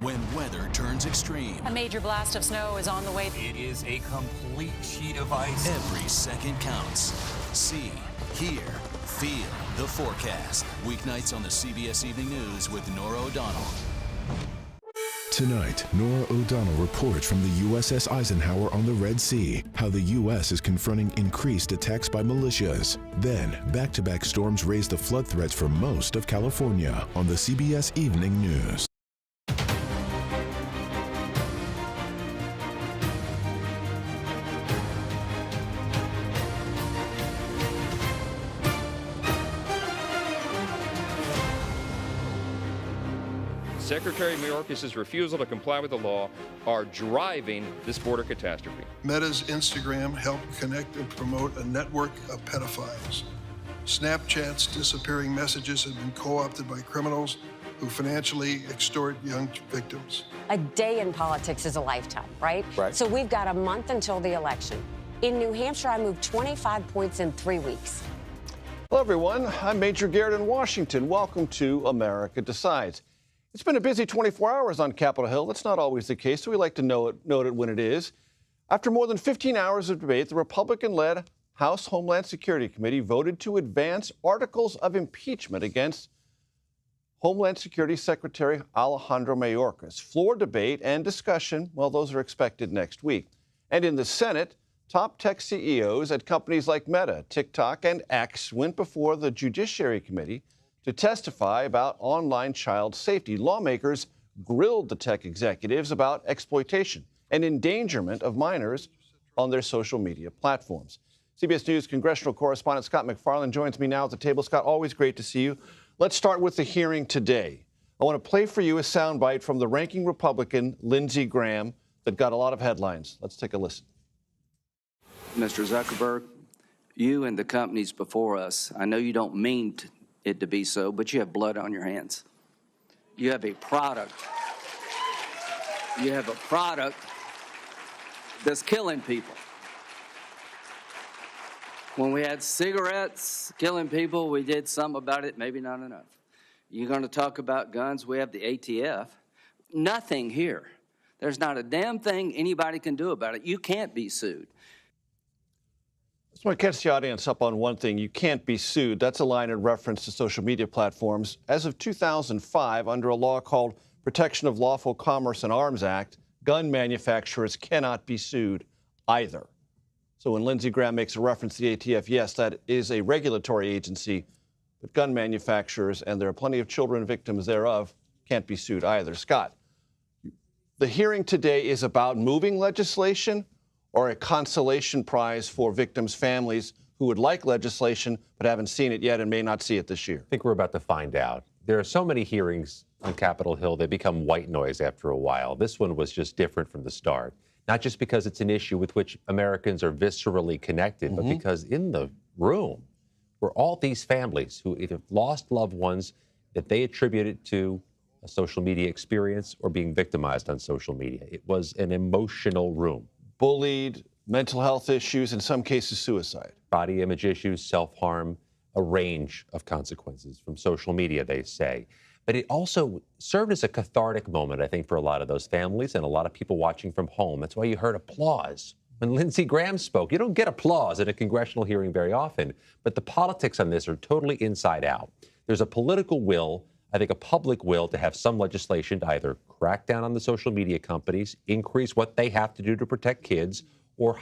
When weather turns extreme. A major blast of snow is on the way. It is a complete sheet of ice. Every second counts. See, hear, feel the forecast. Weeknights on the CBS Evening News with Norah O'Donnell. Tonight, Norah O'Donnell reports from the USS Eisenhower on the Red Sea, how the U.S. is confronting increased attacks by militias. Then, back-to-back storms raise the flood threats for most of California on the CBS Evening News. Secretary Mayorkas' refusal to comply with the law are driving this border catastrophe. Meta's Instagram helped connect and promote a network of pedophiles. Snapchat's disappearing messages have been co-opted by criminals who financially extort young victims. A day in politics is a lifetime, right? Right. So we've got a month until the election. In New Hampshire, I moved 25 points in 3 weeks. Hello, everyone. I'm Major Garrett in Washington. Welcome to America Decides. It's been a busy 24 hours on Capitol Hill. That's not always the case, so we like to note it when it is. After more than 15 hours of debate, the Republican-led House Homeland Security Committee voted to advance articles of impeachment against Homeland Security Secretary Alejandro Mayorkas. Floor debate and discussion, well, those are expected next week. And in the Senate, top tech CEOs at companies like Meta, TikTok, and X went before the Judiciary Committee to testify about online child safety. Lawmakers grilled the tech executives about exploitation and endangerment of minors on their social media platforms. CBS News congressional correspondent Scott McFarland joins me now at the table. Scott, always great to see you. Let's start with the hearing today. I want to play for you a soundbite from the ranking Republican, Lindsey Graham, that got a lot of headlines. Let's take a listen. Mr. Zuckerberg, you and the companies before us, I know you don't mean it to be so, but you have blood on your hands. You have a product. You have a product that's killing people. When we had cigarettes killing people, we did some about it, maybe not enough. You're going to talk about guns, we have the ATF. Nothing here. There's not a damn thing anybody can do about it. You can't be sued. I just want to catch the audience up on one thing. You can't be sued. That's a line in reference to social media platforms. As of 2005, under a law called Protection of Lawful Commerce and Arms Act, gun manufacturers cannot be sued either. So when Lindsey Graham makes a reference to the ATF, yes, that is a regulatory agency, but gun manufacturers, and there are plenty of children victims thereof, can't be sued either. Scott, the hearing today is about moving legislation or a consolation prize for victims' families who would like legislation but haven't seen it yet and may not see it this year? I think we're about to find out. There are so many hearings on Capitol Hill, they become white noise after a while. This one was just different from the start, not just because it's an issue with which Americans are viscerally connected, but because in the room were all these families who either lost loved ones that they attributed to a social media experience or being victimized on social media. It was an emotional room. Bullied, mental health issues, in some cases suicide. Body image issues, self-harm, a range of consequences from social media, they say. But it also served as a cathartic moment, I think, for a lot of those families and a lot of people watching from home. That's why you heard applause when Lindsey Graham spoke. You don't get applause at a congressional hearing very often, but the politics on this are totally inside out. There's a political will, I think a public will, to have some legislation to either crack down on the social media companies, increase what they have to do to protect kids, or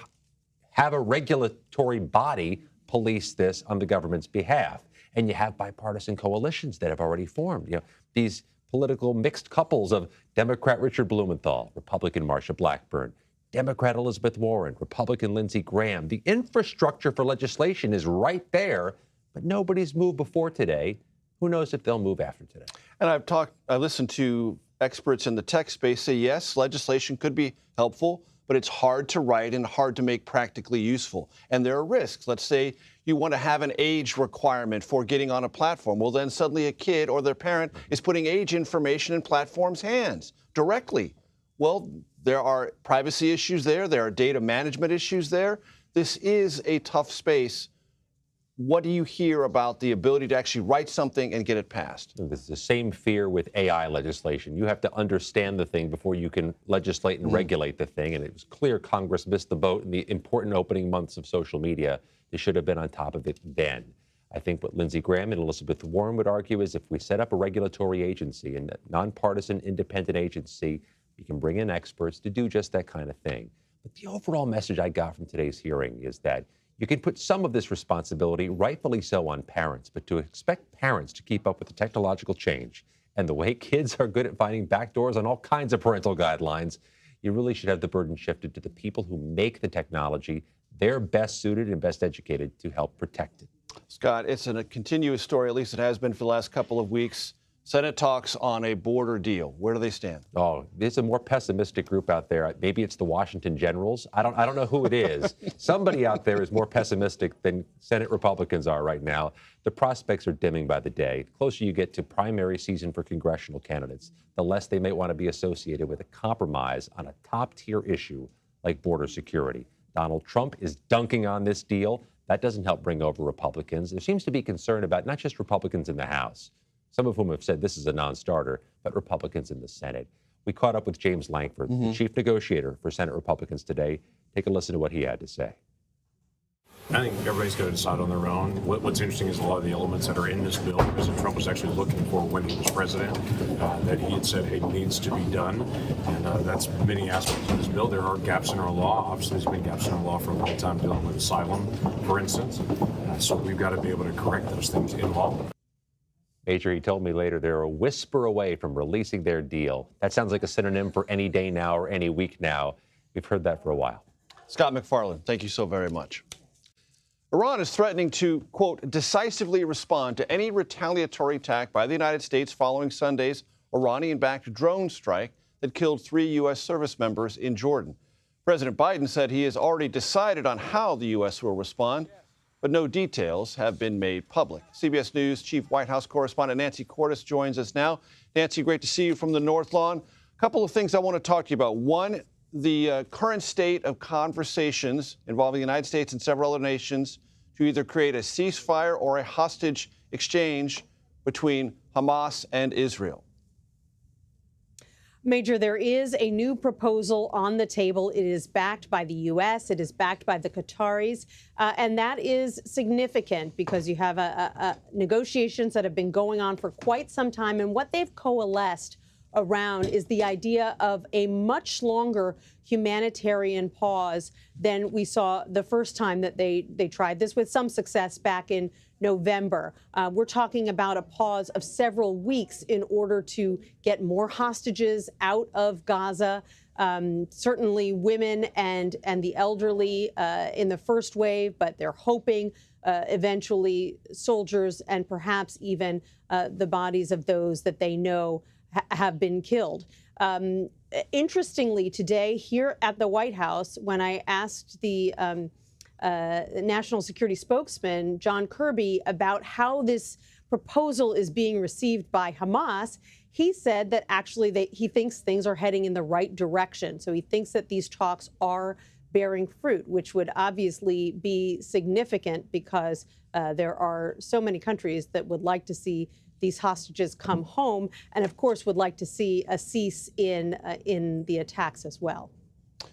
have a regulatory body police this on the government's behalf. And you have bipartisan coalitions that have already formed. You know, these political mixed couples of Democrat Richard Blumenthal, Republican Marsha Blackburn, Democrat Elizabeth Warren, Republican Lindsey Graham. The infrastructure for legislation is right there, but nobody's moved before today. Who knows if they'll move after today? And I listened to experts in the tech space say, yes, legislation could be helpful, but it's hard to write and hard to make practically useful. And there are risks. Let's say you want to have an age requirement for getting on a platform. Well, then suddenly a kid or their parent is putting age information in platforms' hands directly. Well, there are privacy issues there. There are data management issues there. This is a tough space what do you hear about the ability to actually write something and get it passed? This is the same fear with AI legislation. You have to understand the thing before you can legislate and regulate the thing. And it was clear Congress missed the boat in the important opening months of social media. They should have been on top of it then. I think what Lindsey Graham and Elizabeth Warren would argue is if we set up a regulatory agency, a nonpartisan independent agency, we can bring in experts to do just that kind of thing. But the overall message I got from today's hearing is that you can put some of this responsibility, rightfully so, on parents, but to expect parents to keep up with the technological change and the way kids are good at finding backdoors on all kinds of parental guidelines, you really should have the burden shifted to the people who make the technology. They're best suited and best educated to help protect it. Scott, it's a continuous story, at least it has been for the last couple of weeks. Senate talks on a border deal. Where do they stand? Oh, there's a more pessimistic group out there. Maybe it's the Washington Generals. I don't know who it is. Somebody out there is more pessimistic than Senate Republicans are right now. The prospects are dimming by the day. The closer you get to primary season for congressional candidates, the less they may want to be associated with a compromise on a top-tier issue like border security. Donald Trump is dunking on this deal. That doesn't help bring over Republicans. There seems to be concern about not just Republicans in the House, some of whom have said this is a non-starter, but Republicans in the Senate. We caught up with James Lankford, the chief negotiator for Senate Republicans today. Take a listen to what he had to say. I think everybody's got to decide on their own. What's interesting is a lot of the elements that are in this bill, President Trump was actually looking for when he was president, that he had said, hey, needs to be done. And that's many aspects of this bill. There are gaps in our law. Obviously, there's been gaps in our law for a long time dealing with asylum, for instance. So we've got to be able to correct those things in law. Major, he told me later they're a whisper away from releasing their deal. That sounds like a synonym for any day now or any week now. We've heard that for a while. Scott McFarland, thank you so very much. Iran is threatening to, quote, decisively respond to any retaliatory attack by the United States following Sunday's Iranian-backed drone strike that killed 3 U.S. service members in Jordan. President Biden said he has already decided on how the U.S. will respond, but no details have been made public. CBS News Chief White House Correspondent Nancy Cordes joins us now. Nancy, great to see you from the North Lawn. A couple of things I want to talk to you about. One, the current state of conversations involving the United States and several other nations to either create a ceasefire or a hostage exchange between Hamas and Israel. Major, there is a new proposal on the table. It is backed by the U.S. It is backed by the Qataris. And that is significant because you have negotiations that have been going on for quite some time. And what they've coalesced around is the idea of a much longer humanitarian pause than we saw the first time that they tried this, with some success back in November. We're talking about a pause of several weeks in order to get more hostages out of Gaza. Certainly women and the elderly in the first wave, but they're hoping eventually soldiers and perhaps even the bodies of those that they know have been killed. Interestingly, today here at the White House, when I asked the national security spokesman, John Kirby, about how this proposal is being received by Hamas, he said that actually he thinks things are heading in the right direction. So he thinks that these talks are bearing fruit, which would obviously be significant because there are so many countries that would like to see these hostages come home, and of course would like to see a cease in the attacks as well.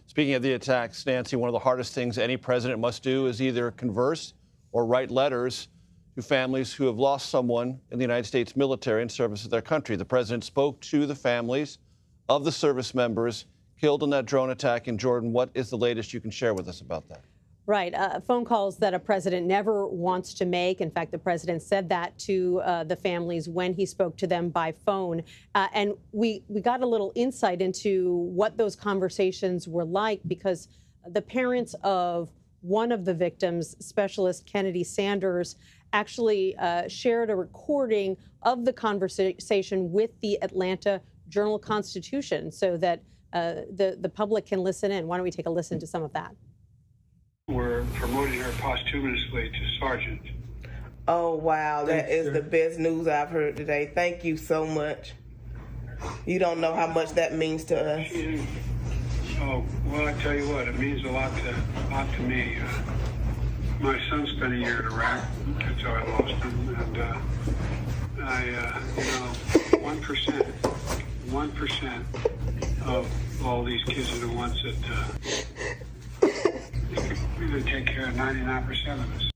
Speaking of the attacks, Nancy, one of the hardest things any president must do is either converse or write letters to families who have lost someone in the United States military in service of their country. The president spoke to the families of the service members killed in that drone attack in Jordan. What is the latest you can share with us about that? Right. Phone calls that a president never wants to make. In fact, the president said that to the families when he spoke to them by phone. And we got a little insight into what those conversations were like because the parents of one of the victims, Specialist Kennedy Sanders, actually shared a recording of the conversation with the Atlanta Journal-Constitution so that the public can listen in. Why don't we take a listen to some of that? We're promoting her posthumously to sergeant. Oh, wow. That is the best news I've heard today. Thank you so much. You don't know how much that means to us. Oh, well, I tell you what, it means a lot to me. My son spent a year in Iraq until I lost him, and 1% of all these kids are the ones that we could take care of 99% of us.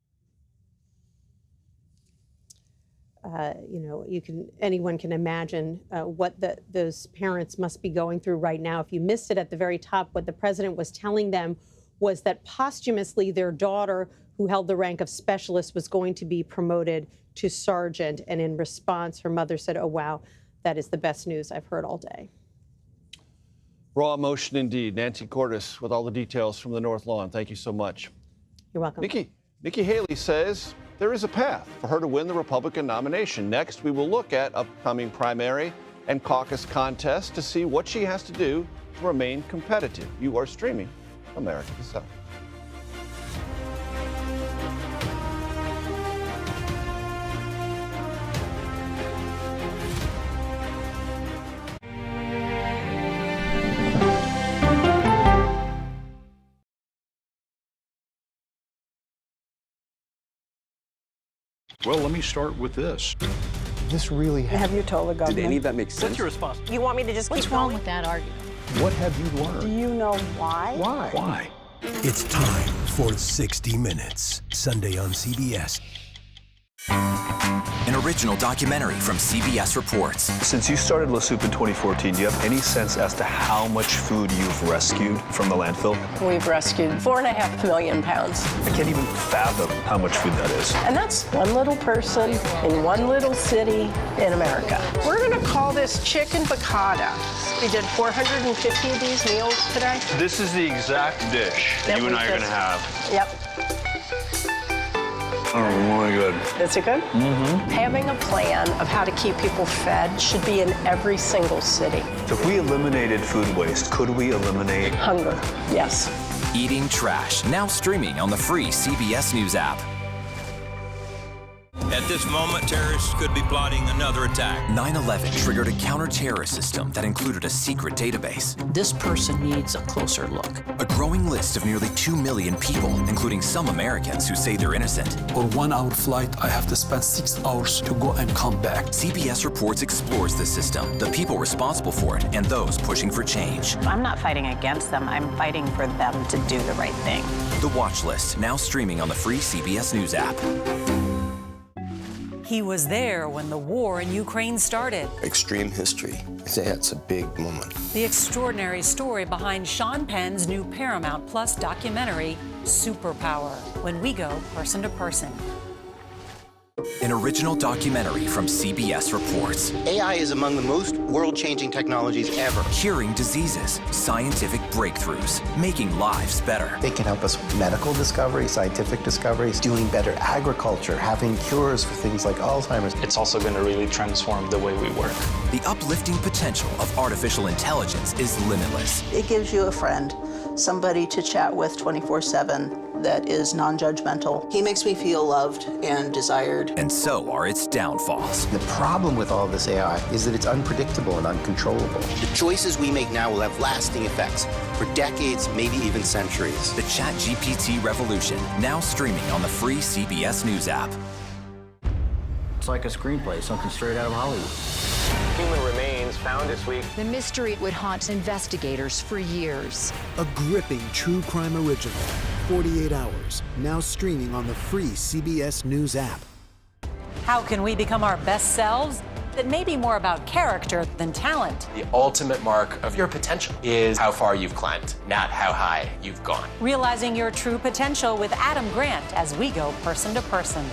Anyone can imagine what those parents must be going through right now. If you missed it at the very top, what the president was telling them was that posthumously their daughter, who held the rank of specialist, was going to be promoted to sergeant. And in response, her mother said, "Oh, wow, that is the best news I've heard all day." Raw emotion indeed. Nancy Cordes with all the details from the North Lawn. Thank you so much. You're welcome. Nikki Haley says there is a path for her to win the Republican nomination. Next, we will look at upcoming primary and caucus contests to see what she has to do to remain competitive. You are streaming America Decides. Well, let me start with this. This really happened. Have you told the government? Did any of that make sense? What's your response? You want me to just What's keep wrong going? with that argument? What have you learned? Do you know why? Why? It's time for 60 Minutes, Sunday on CBS. An original documentary from CBS Reports. Since you started La Soup in 2014, do you have any sense as to how much food you've rescued from the landfill? We've rescued 4.5 million pounds. I can't even fathom how much food that is. And that's one little person in one little city in America. We're going to call this chicken piccata. We did 450 of these meals today. This is the exact dish that you and I are going to have. Yep. Oh, really good. Is it good? Mm-hmm. Having a plan of how to keep people fed should be in every single city. So if we eliminated food waste, could we eliminate hunger? Yes. Eating Trash, now streaming on the free CBS News app. At this moment, terrorists could be plotting another attack. 9/11 triggered a counter-terrorist system that included a secret database. This person needs a closer look. A growing list of nearly 2 million people, including some Americans who say they're innocent. On 1 hour flight, I have to spend 6 hours to go and come back. CBS Reports explores the system, the people responsible for it, and those pushing for change. I'm not fighting against them. I'm fighting for them to do the right thing. The Watch List, now streaming on the free CBS News app. He was there when the war in Ukraine started. Extreme history. It's a big moment. The extraordinary story behind Sean Penn's new Paramount Plus documentary, Superpower, when we go person to person. An original documentary from CBS Reports. AI is among the most world-changing technologies ever. Curing diseases, scientific breakthroughs, making lives better. They can help us with medical discoveries, scientific discoveries, doing better agriculture, having cures for things like Alzheimer's. It's also going to really transform the way we work. The uplifting potential of artificial intelligence is limitless. It gives you a friend, somebody to chat with 24/7 that is non-judgmental. He makes me feel loved and desired. And so are its downfalls. The problem with all this AI is that it's unpredictable and uncontrollable. The choices we make now will have lasting effects for decades, maybe even centuries. The ChatGPT revolution, now streaming on the free CBS News app. It's like a screenplay, something straight out of Hollywood. Human remains found this week. The mystery would haunt investigators for years. A gripping true crime original, 48 Hours, now streaming on the free CBS News app. How can we become our best selves? That may be more about character than talent. The ultimate mark of your potential is how far you've climbed, not how high you've gone. Realizing your true potential with Adam Grant as we go person to person.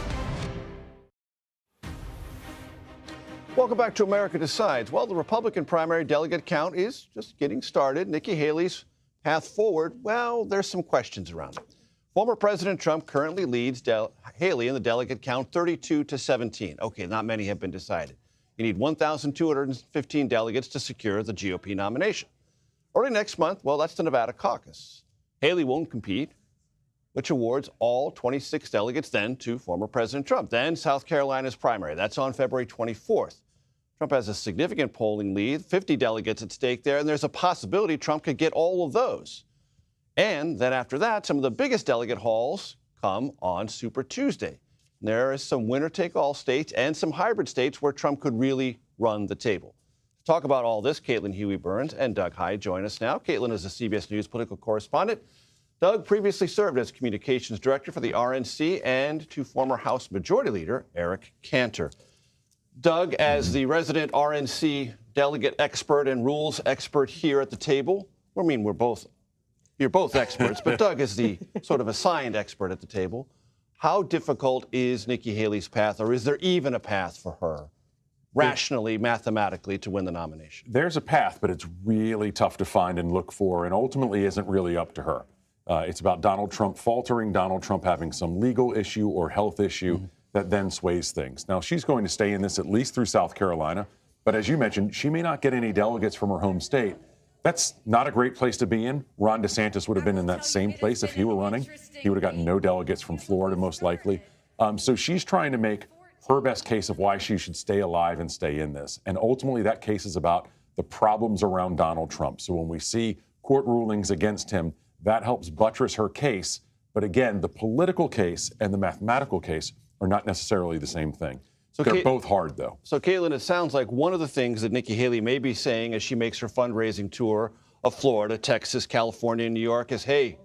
Welcome back to America Decides. Well, the Republican primary delegate count is just getting started. Nikki Haley's path forward, well, there's some questions around it. Former President Trump currently leads Haley in the delegate count 32-17. Okay, not many have been decided. You need 1,215 delegates to secure the GOP nomination. Early next month, well, that's the Nevada caucus. Haley won't compete, which awards all 26 delegates then to former President Trump. Then South Carolina's primary. That's on February 24th. Trump has a significant polling lead, 50 delegates at stake there, and there's a possibility Trump could get all of those. And then after that, some of the biggest delegate hauls come on Super Tuesday. There is some winner-take-all states and some hybrid states where Trump could really run the table. To talk about all this, Caitlin Huey-Burns and Doug Hyde join us now. Caitlin is a CBS News political correspondent. Doug previously served as communications director for the RNC and to former House Majority Leader Eric Cantor. Doug, as the resident RNC delegate expert and rules expert here at the table, you're both experts, but Doug is the sort of assigned expert at the table. How difficult is Nikki Haley's path, or is there even a path for her, rationally, mathematically, to win the nomination? There's a path, but it's really tough to find and look for, and ultimately isn't really up to her. It's about Donald Trump faltering, Donald Trump having some legal issue or health issue that then sways things. Now, she's going to stay in this at least through South Carolina, but as you mentioned, she may not get any delegates from her home state. That's not a great place to be in. Ron DeSantis would have been in that same place if he were running. He would have gotten no delegates from Florida, most likely. So she's trying to make her best case of why she should stay alive and stay in this. And ultimately, that case is about the problems around Donald Trump. So when we see court rulings against him, that helps buttress her case. But again, the political case and the mathematical case are not necessarily the same thing. So they're both hard, though. So, Caitlin, it sounds like one of the things that Nikki Haley may be saying as she makes her fundraising tour of Florida, Texas, California, and New York is, hey,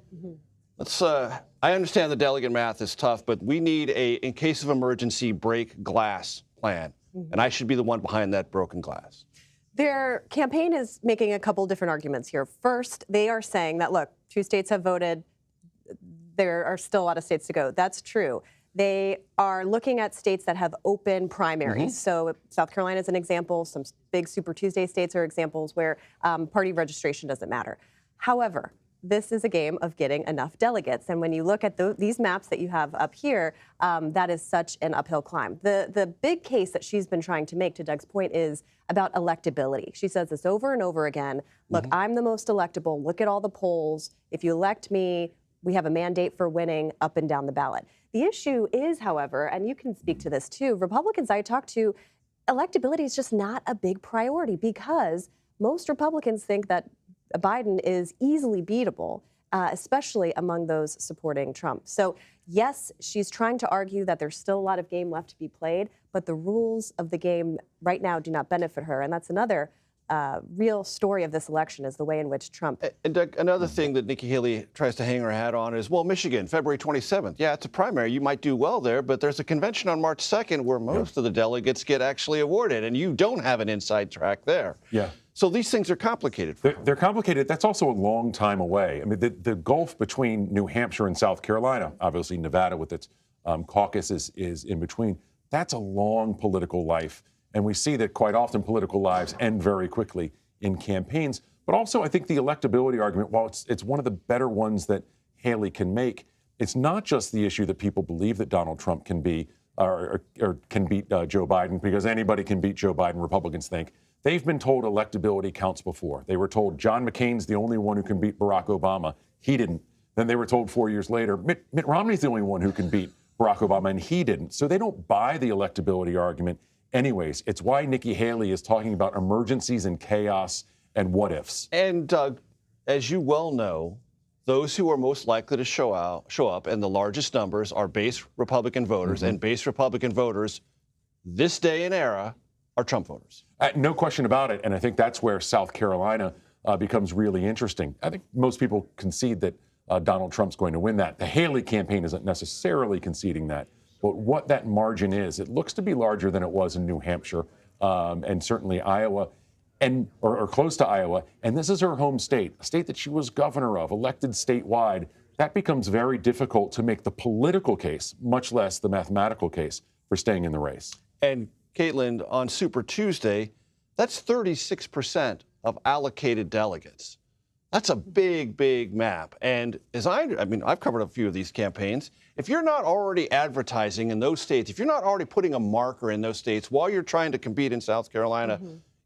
let's, I understand the delegate math is tough, but we need a, in case of emergency, break glass plan. And I should be the one behind that broken glass. Their campaign is making a couple different arguments here. First, they are saying that, look, 2 states have voted. There are still a lot of states to go. That's true. They are looking at states that have open primaries. So South Carolina is an example. Some big Super Tuesday states are examples where party registration doesn't matter. However, this is a game of getting enough delegates. And when you look at these maps that you have up here, that is such an uphill climb. The big case that she's been trying to make, to Doug's point, is about electability. She says this over and over again. Look, I'm the most electable. Look at all the polls. If you elect me, we have a mandate for winning up and down the ballot. The issue is, however, and you can speak to this too, Republicans I talk to, electability is just not a big priority because most Republicans think that Biden is easily beatable, especially among those supporting Trump. So yes, she's trying to argue that there's still a lot of game left to be played, but the rules of the game right now do not benefit her. And that's another real story of this election, is the way in which Trump... And Doug, another thing that Nikki Haley tries to hang her hat on is, well, Michigan, February 27th. Yeah, it's a primary. You might do well there, but there's a convention on March 2nd where most of the delegates get actually awarded, and you don't have an inside track there. Yeah. So these things are complicated. They're complicated. That's also a long time away. I mean, the gulf between New Hampshire and South Carolina, obviously Nevada with its caucus is in between. That's a long political life. And we see that quite often political lives end very quickly in campaigns. But also, I think the electability argument, while it's one of the better ones that Haley can make, it's not just the issue that people believe that Donald Trump can be or can beat Joe Biden, because anybody can beat Joe Biden, Republicans think. They've been told electability counts before. They were told John McCain's the only one who can beat Barack Obama. He didn't. Then they were told 4 years later, Mitt Romney's the only one who can beat Barack Obama, and he didn't. So they don't buy the electability argument. Anyways, it's why Nikki Haley is talking about emergencies and chaos and what ifs. And Doug, as you well know, those who are most likely to show up, and the largest numbers are base Republican voters, and base Republican voters this day and era are Trump voters. No question about it. And I think that's where South Carolina becomes really interesting. I think most people concede that Donald Trump's going to win that. The Haley campaign isn't necessarily conceding that. But what that margin is, it looks to be larger than it was in New Hampshire and certainly Iowa, or close to Iowa. And this is her home state, a state that she was governor of, elected statewide. That becomes very difficult to make the political case, much less the mathematical case, for staying in the race. And Caitlin, on Super Tuesday, that's 36% of allocated delegates. That's a big, big map. And I've covered a few of these campaigns. If you're not already advertising in those states, if you're not already putting a marker in those states while you're trying to compete in South Carolina,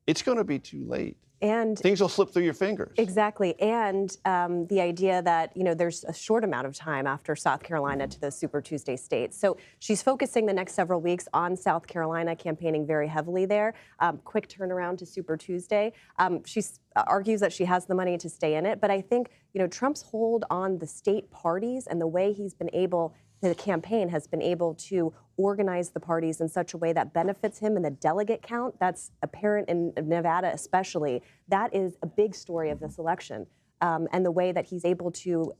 it's going to be too late. And things will slip through your fingers. Exactly. And the idea that, there's a short amount of time after South Carolina to the Super Tuesday states. So she's focusing the next several weeks on South Carolina, campaigning very heavily there. Quick turnaround to Super Tuesday. She argues that she has the money to stay in it. But I think, Trump's hold on the state parties and the way he's been able the campaign has been able to organize the parties in such a way that benefits him in the delegate count. That's apparent in Nevada especially. That is a big story of this election. And the way that he's able to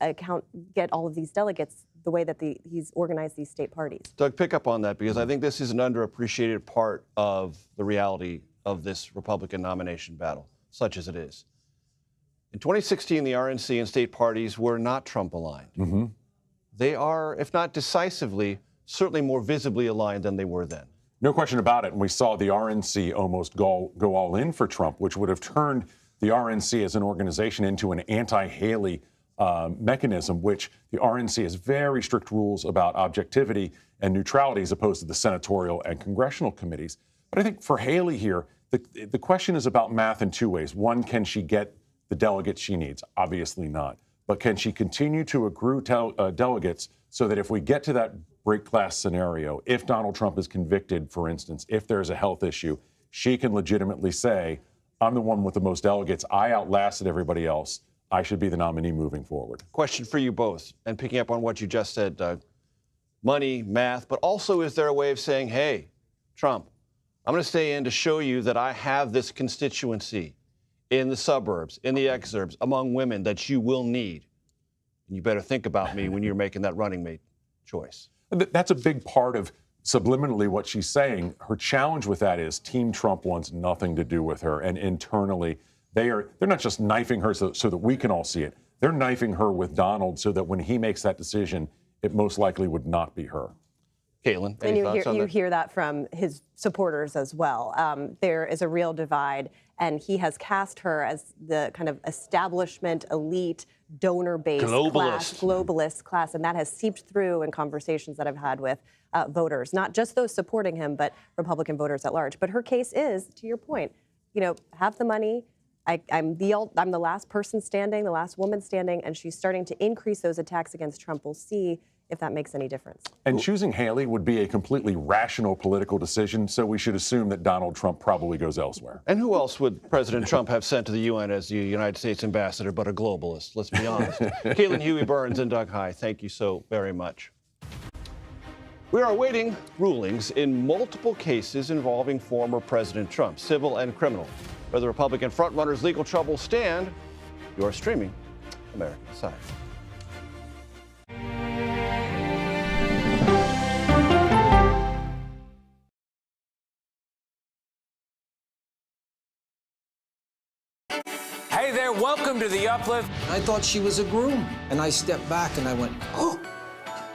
get all of these delegates, the way that he's organized these state parties. Doug, pick up on that, because I think this is an underappreciated part of the reality of this Republican nomination battle, such as it is. In 2016, the RNC and state parties were not Trump aligned. Mm-hmm. They are, if not decisively, certainly more visibly aligned than they were then. No question about it. And we saw the RNC almost go all in for Trump, which would have turned the RNC as an organization into an anti-Haley mechanism, which the RNC has very strict rules about objectivity and neutrality as opposed to the senatorial and congressional committees. But I think for Haley here, the question is about math in two ways. One, can she get the delegates she needs? Obviously not. But can she continue to accrue delegates so that if we get to that break glass scenario, if Donald Trump is convicted, for instance, if there's a health issue, she can legitimately say, I'm the one with the most delegates. I outlasted everybody else. I should be the nominee moving forward. Question for you both, and picking up on what you just said, Doug. Money, math, but also is there a way of saying, hey, Trump, I'm going to stay in to show you that I have this constituency in the suburbs, in the exurbs, among women that you will need. And you better think about me when you're making that running mate choice. That's a big part of subliminally what she's saying. Her challenge with that is Team Trump wants nothing to do with her. And internally, they're not just knifing her so that we can all see it. They're knifing her with Donald so that when he makes that decision, it most likely would not be her. Caitlin, and any thoughts on that? You hear that from his supporters as well. There is a real divide, and he has cast her as the kind of establishment, elite, donor-based globalist class, and that has seeped through in conversations that I've had with voters, not just those supporting him, but Republican voters at large. But her case is, to your point, have the money. I'm the last person standing, the last woman standing, and she's starting to increase those attacks against Trump. We'll see if that makes any difference. And choosing Haley would be a completely rational political decision, so we should assume that Donald Trump probably goes elsewhere. And who else would President Trump have sent to the UN as the United States ambassador but a globalist? Let's be honest. Caitlin, Huey Burns, and Doug Heye, thank you so very much. We are awaiting rulings in multiple cases involving former President Trump, civil and criminal. Where the Republican frontrunner's legal troubles stand, you're streaming America Decides. Hey there, welcome to The Uplift. I thought she was a groom, and I stepped back and I went, oh,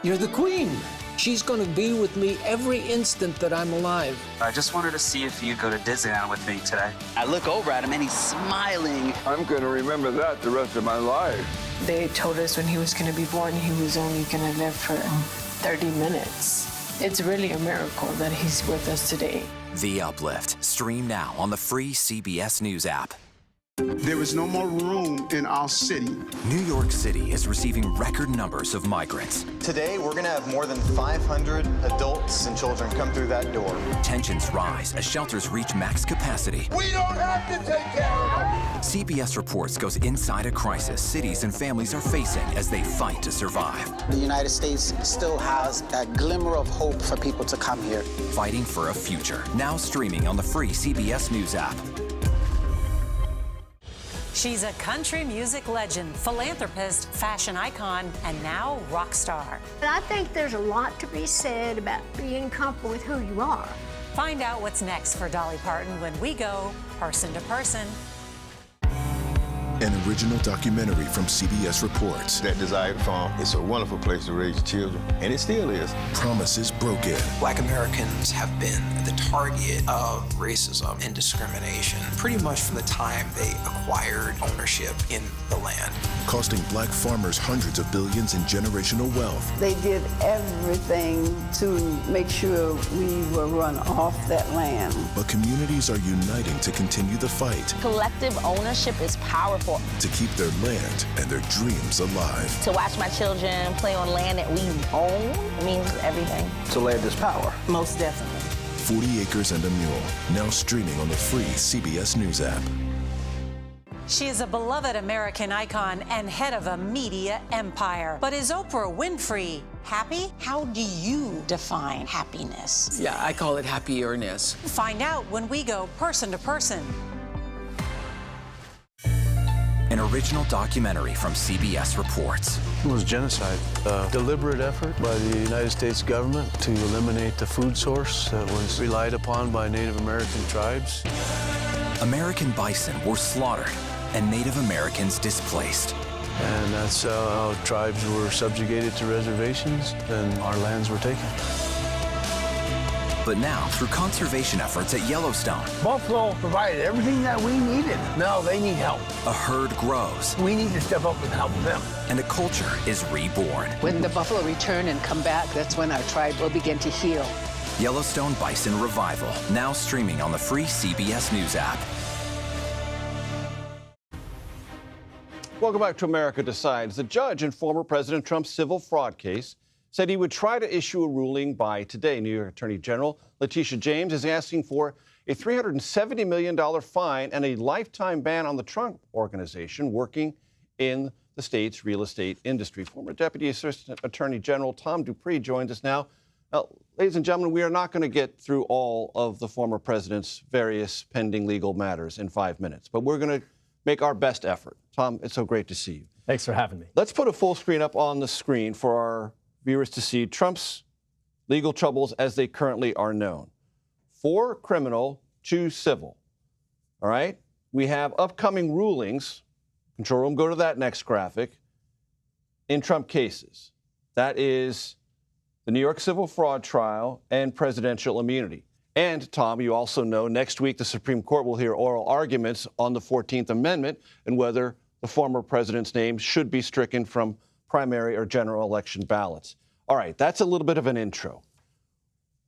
you're the queen. She's going to be with me every instant that I'm alive. I just wanted to see if you'd go to Disneyland with me today. I look over at him and he's smiling. I'm going to remember that the rest of my life. They told us when he was going to be born, he was only going to live for 30 minutes. It's really a miracle that he's with us today. The Uplift. Stream now on the free CBS News app. There is no more room in our city. New York City is receiving record numbers of migrants. Today, we're going to have more than 500 adults and children come through that door. Tensions rise as shelters reach max capacity. We don't have to take care of them. CBS Reports goes inside a crisis cities and families are facing as they fight to survive. The United States still has that glimmer of hope for people to come here. Fighting for a future. Now streaming on the free CBS News app. She's a country music legend, philanthropist, fashion icon, and now rock star. I think there's a lot to be said about being comfortable with who you are. Find out what's next for Dolly Parton when we go person to person. An original documentary from CBS Reports. That Desired Farm is a wonderful place to raise children, and it still is. Promises broken. Black Americans have been the target of racism and discrimination pretty much from the time they acquired ownership in the land. Costing black farmers hundreds of billions in generational wealth. They did everything to make sure we were run off that land. But communities are uniting to continue the fight. Collective ownership is powerful. To keep their land and their dreams alive. To watch my children play on land that we own means everything. So land is power. Most definitely. 40 Acres and a Mule, now streaming on the free CBS News app. She is a beloved American icon and head of a media empire. But is Oprah Winfrey happy? How do you define happiness? Yeah, I call it happierness. Find out when we go person to person. An original documentary from CBS reports. It was genocide, a deliberate effort by the United States government to eliminate the food source that was relied upon by Native American tribes. American bison were slaughtered and Native Americans displaced. And that's how tribes were subjugated to reservations and our lands were taken. But now, through conservation efforts at Yellowstone, Buffalo provided everything that we needed. Now they need help. a herd grows We need to step up and help them. and a culture is reborn. When the buffalo return and come back, that's when our tribe will begin to heal. Yellowstone Bison Revival, now streaming on the free CBS News app. Welcome back to America Decides. The judge in former President Trump's civil fraud case said he would try to issue a ruling by today. New York Attorney General Letitia James is asking for a $370 million fine and a lifetime ban on the Trump Organization working in the state's real estate industry. Former Deputy Assistant Attorney General Tom Dupree joins us now. Ladies and gentlemen, we are not going to get through all of the former president's various pending legal matters in 5 minutes, but we're going to make our best effort. Tom, it's so great to see you. Thanks for having me. Let's put a full screen up on the screen for our viewers to see Trump's legal troubles as they currently are known. 4 criminal, 2 civil. All right? We have upcoming rulings. Control room, go to that next graphic. In Trump cases. That is the New York civil fraud trial and presidential immunity. And, Tom, you also know next week the Supreme Court will hear oral arguments on the 14th Amendment and whether the former president's name should be stricken from primary or general election ballots. All right, that's a little bit of an intro.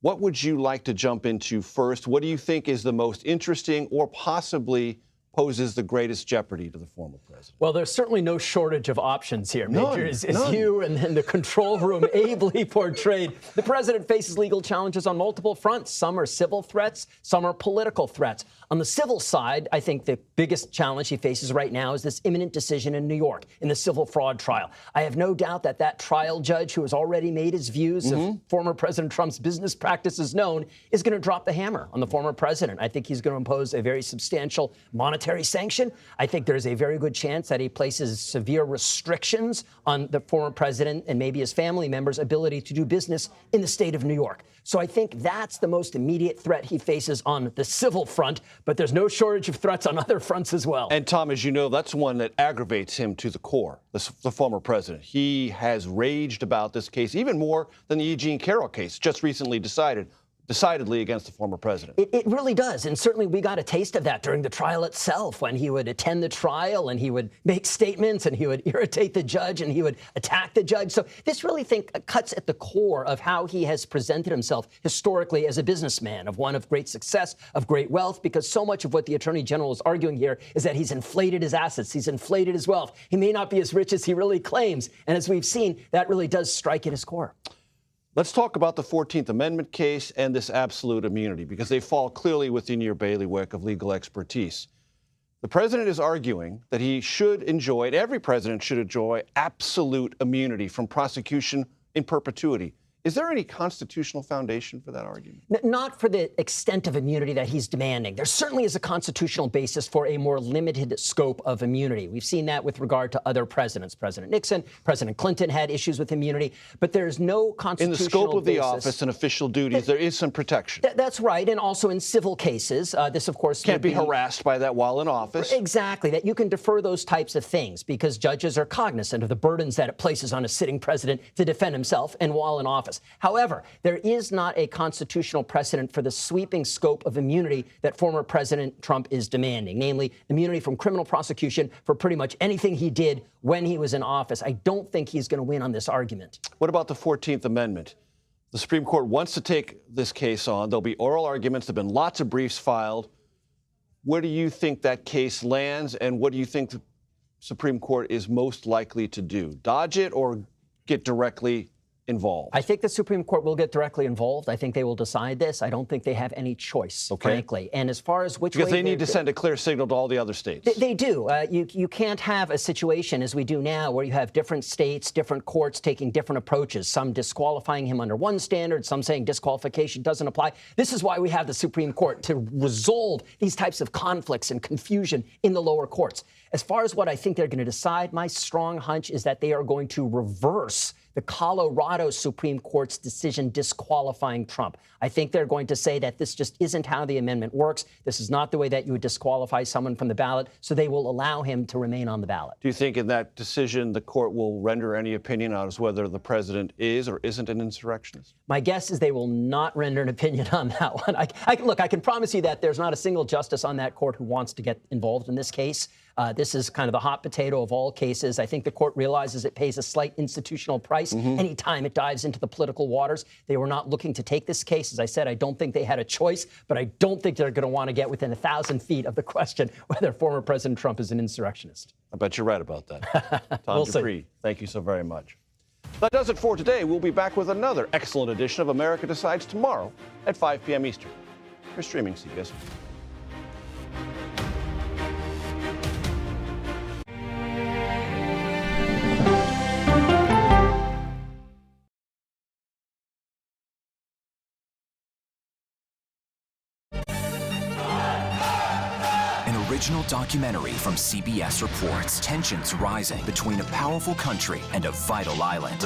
What would you like to jump into first? What do you think is the most interesting or possibly poses the greatest jeopardy to the former president? Well, there's certainly no shortage of options here. None, Major, as none. you and then the control room ably portrayed, the president faces legal challenges on multiple fronts. Some are civil threats, some are political threats. On the civil side, I think the biggest challenge he faces right now is this imminent decision in New York in the civil fraud trial. I have no doubt that that trial judge who has already made his views of former President Trump's business practices known is going to drop the hammer on the former president. I think he's going to impose a very substantial monetary sanction. I think there's a very good chance that he places severe restrictions on the former president and maybe his family members' ability to do business in the state of New York. So I think that's the most immediate threat he faces on the civil front, but there's no shortage of threats on other fronts as well. And, Tom, as you know, that's one that aggravates him to the core, the former president. He has raged about this case even more than the E. Jean Carroll case, just recently decidedly against the former president. It really does. And certainly we got a taste of that during the trial itself, when he would attend the trial and he would make statements and he would irritate the judge and he would attack the judge. So this really cuts at the core of how he has presented himself historically as a businessman, of one of great success, of great wealth, because so much of what the Attorney General is arguing here is that he's inflated his assets, he's inflated his wealth. He may not be as rich as he really claims. And as we've seen, that really does strike at his core. Let's talk about the 14th Amendment case and this absolute immunity, because they fall clearly within your bailiwick of legal expertise. The president is arguing that he should enjoy, and every president should enjoy, absolute immunity from prosecution in perpetuity. Is there any constitutional foundation for that argument? Not for the extent of immunity that he's demanding. There certainly is a constitutional basis for a more limited scope of immunity. We've seen that with regard to other presidents. President Nixon, President Clinton had issues with immunity, but there's no constitutional basis. In the scope of the office and official duties, there is some protection. That's right, and also in civil cases. This, of course, can't be harassed by that while in office. Exactly, that you can defer those types of things because judges are cognizant of the burdens that it places on a sitting president to defend himself and while in office. However, there is not a constitutional precedent for the sweeping scope of immunity that former President Trump is demanding, namely immunity from criminal prosecution for pretty much anything he did when he was in office. I don't think he's going to win on this argument. What about the 14th Amendment? The Supreme Court wants to take this case on. There'll be oral arguments. There have been lots of briefs filed. Where do you think that case lands, and what do you think the Supreme Court is most likely to do? Dodge it or get directly involved? I think the Supreme Court will get directly involved. I think they will decide this. I don't think they have any choice, frankly. And as far as which because way they need to send a clear signal to all the other states. They do. You can't have a situation as we do now where you have different states, different courts taking different approaches, some disqualifying him under one standard, some saying disqualification doesn't apply. This is why we have the Supreme Court, to resolve these types of conflicts and confusion in the lower courts. As far as what I think they're going to decide, my strong hunch is that they are going to reverse the Colorado Supreme Court's decision disqualifying Trump. I think they're going to say that this just isn't how the amendment works. This is not the way that you would disqualify someone from the ballot, so they will allow him to remain on the ballot. Do you think in that decision the court will render any opinion on whether the president is or isn't an insurrectionist? My guess is they will not render an opinion on that one. Look, I can promise you that there's not a single justice on that court who wants to get involved in this case. This is kind of the hot potato of all cases. I think the court realizes it pays a slight institutional price anytime it dives into the political waters. They were not looking to take this case. As I said, I don't think they had a choice, but I don't think they're going to want to get within 1,000 feet of the question whether former President Trump is an insurrectionist. I bet you're right about that. Tom We'll Dupree, thank you so very much. That does it for today. We'll be back with another excellent edition of America Decides tomorrow at 5 p.m. Eastern. You're streaming CBS. Original documentary from CBS reports tensions rising between a powerful country and a vital island.